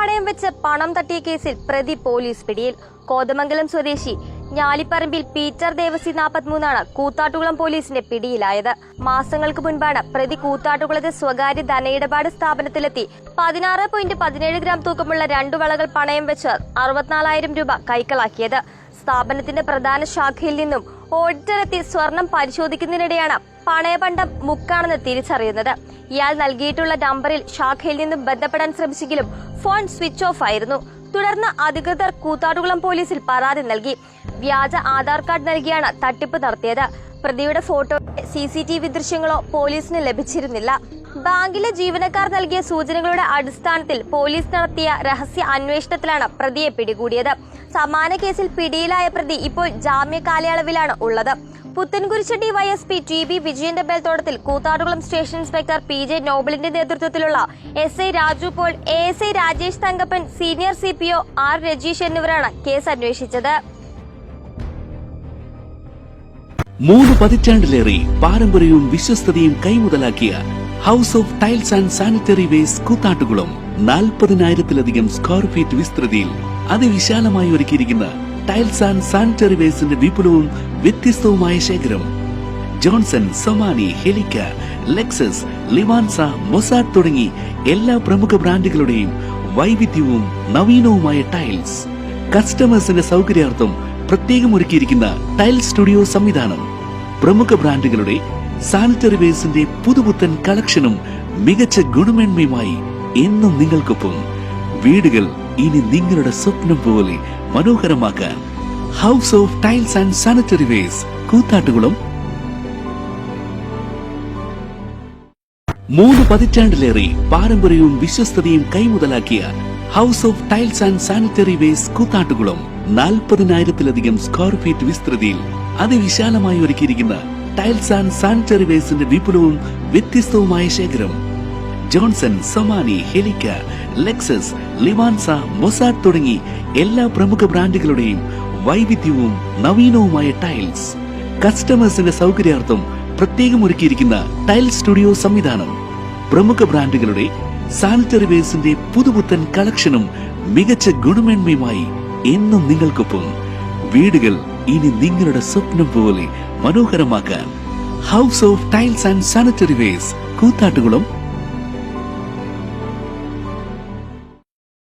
പണയം വെച്ച് പണം തട്ടിയ കേസിൽ പ്രതി പോലീസ് പിടിയിൽ. കോതമംഗലം സ്വദേശി ഞാലിപ്പറമ്പിൽ പീറ്റർ ദേവസി 43 കൂത്താട്ടുകുളം പോലീസിന്റെ പിടിയിലായത്. മാസങ്ങൾക്ക് മുൻപാണ് പ്രതി കൂത്താട്ടുകുളത്തെ സ്വകാര്യ ധനയിടപാട് സ്ഥാപനത്തിലെത്തി 16.17 ഗ്രാം തൂക്കമുള്ള 2 വളകൾ പണയം വെച്ച് 64,000 രൂപ കൈക്കലാക്കിയത്. സ്ഥാപനത്തിന്റെ പ്രധാന ശാഖയിൽ നിന്നും ഓഡിറ്ററെത്തി സ്വർണം പരിശോധിക്കുന്നതിനിടെയാണ് പണയപണ്ടം മുക്കാണെന്ന് തിരിച്ചറിയുന്നത്. ഇയാൾ നൽകിയിട്ടുള്ള നമ്പറിൽ ശാഖയിൽ നിന്നും ബന്ധപ്പെടാൻ ശ്രമിച്ചെങ്കിലും ഫോൺ സ്വിച്ച് ഓഫ് ആയിരുന്നു. തുടർന്ന് അധികൃതർ കൂത്താട്ടുകുളം പോലീസിൽ പരാതി നൽകി. വ്യാജ ആധാർ കാർഡ് നൽകിയാണ് തട്ടിപ്പ് നടത്തിയത്. പ്രതിയുടെ ഫോട്ടോ, CCTV ദൃശ്യങ്ങളോ പോലീസിന് ലഭിച്ചിരുന്നില്ല. ബാങ്കിലെ ജീവനക്കാർ നൽകിയ സൂചനകളുടെ അടിസ്ഥാനത്തിൽ പോലീസ് നടത്തിയ രഹസ്യ അന്വേഷണത്തിലാണ് പ്രതിയെ പിടികൂടിയത്. സമാന കേസിൽ പിടിയിലായ പ്രതി ഇപ്പോൾ ജാമ്യ കാലയളവിലാണ് ഉള്ളത്. പുത്തൻകുരിശ് DYSP TB വിജയന്റെ മേൽത്തോട്ടത്തിൽ കൂത്താട്ടുകുളം സ്റ്റേഷൻ ഇൻസ്പെക്ടർ PJ നോബിളിന്റെ നേതൃത്വത്തിലുള്ള SI Raju Paul, ASI Rajesh Thankappan, senior CPO R Rajeesh എന്നിവരാണ് കേസ് അന്വേഷിച്ചത്. 3 പതിറ്റാണ്ടിലേറെ പാരമ്പര്യവും വിശ്വസ്തതയും കൈമുതലാക്കിയ house of tiles and sanitary waste Koothattukulam 40,000-ലധികം സ്ക്വയർ ഫീറ്റ് വിസ്തൃതിയിൽ അതിവിശാലമായി ഒരുക്കിയിരിക്കുന്ന ടൈൽസ് ആൻഡ് സാനിറ്ററി വേസ്റ്റിന്റെ വിപുലവും വ്യത്യസ്തവുമായ ശേഖരം. ജോൺസൺ, സൊമാനി, ഹെലിക്ക, ലെക്സസ്, ലിവാൻസ, മൊസാഡ് തുടങ്ങി എല്ലാ പ്രമുഖ ബ്രാൻഡുകളുടെയും വൈവിധ്യവും നവീനവുമായ ടൈൽസ്. കസ്റ്റമേഴ്സിന്റെ സൗകര്യാർത്ഥം പ്രത്യേകം ഒരുക്കിയിരിക്കുന്ന ടൈൽ സ്റ്റുഡിയോ സംവിധാനം. പ്രമുഖ ബ്രാൻഡുകളുടെ സാനിറ്ററി വേസ്റ്റിന്റെ പുതുപുത്തൻ കളക്ഷനും മികച്ച ഗുണമേന്മയുമായി എന്നും നിങ്ങൾക്കൊപ്പം. വീടുകൾ ഇനി നിങ്ങളുടെ സ്വപ്നം പോലെ മനോഹരമാക്കാൻ house of tiles and sanitary waste Koothattukulam. 3 പതിറ്റാണ്ടിലേറെ പാരമ്പര്യവും വിശ്വസ്തതയും കൈമുതലാക്കിയ house of tiles and sanitary waste Koothattukulam 40,000-ലധികം സ്ക്വയർ ഫീറ്റ് വിസ്തൃതിയിൽ അതിവിശാലമായി ഒരുക്കിയിരിക്കുന്ന ടൈൽസ് ആൻഡ് സാനിറ്ററി വേസ്റ്റിന്റെ വിപുലവും വ്യത്യസ്തവുമായ ശേഖരം. ജോൺസൺ, സൊമാനി, ഹെലിക്ക, ലെക്സസ്, ലിവാൻസ, മൊസാഡ് തുടങ്ങി എല്ലാ പ്രമുഖ ബ്രാൻഡുകളുടെയും വൈവിധ്യവും നവീനവുമായ ടൈൽസ്. കസ്റ്റമേഴ്സിന്റെ സൗകര്യാർത്ഥം പ്രത്യേകം ഒരുക്കിയിരിക്കുന്ന ടൈൽ സ്റ്റുഡിയോ സംവിധാനം. പ്രമുഖ ബ്രാൻഡുകളുടെ സാനിറ്ററി വേസ്റ്റിന്റെ പുതുപുത്തൻ കളക്ഷനും മികച്ച ഗുണമേന്മയുമായി എന്നും നിങ്ങൾക്കൊപ്പം. വീടുകൾ ഇനി നിങ്ങളുടെ സ്വപ്നം പോലെ മനോഹരമാക്കാൻ house of tiles and sanitary waste Koothattukulam.